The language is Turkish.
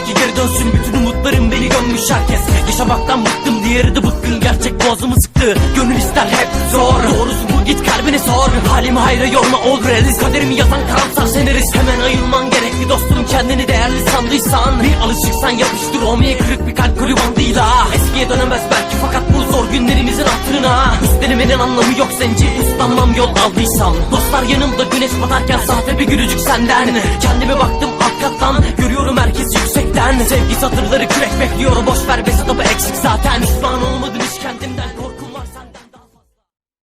ki geri dönsün. Bütün umutlarım beni gömmüş herkes. Yaşamaktan bıktım, diğeri de bıkkın. Gerçek boğazımı sıktı, gönül ister hep zor. Doğrusu bu, git kalbini sor. Halimi hayra yorma, ol realist. Kaderimi yazan karamsar senarist. Hemen ayılman gerekli dostum, kendini değerli sandıysan. Bir alışıksan yapıştır, olmaya kırık bir kalp koru bandıyla. Eskiye dönemez belki fakat bu zor günlerimizin hatırına. Üstelemenin anlamı yok zenci, uslanmam yol aldıysam. Dostlar yanımda güneş batarken sahte bir gülücük senden. Kendime baktım alt kattan, görüyorum herkes yüksekten. Sevgi satırları kürek bekliyor, boş ver be, kitabı eksik zaten. Pişman olmadın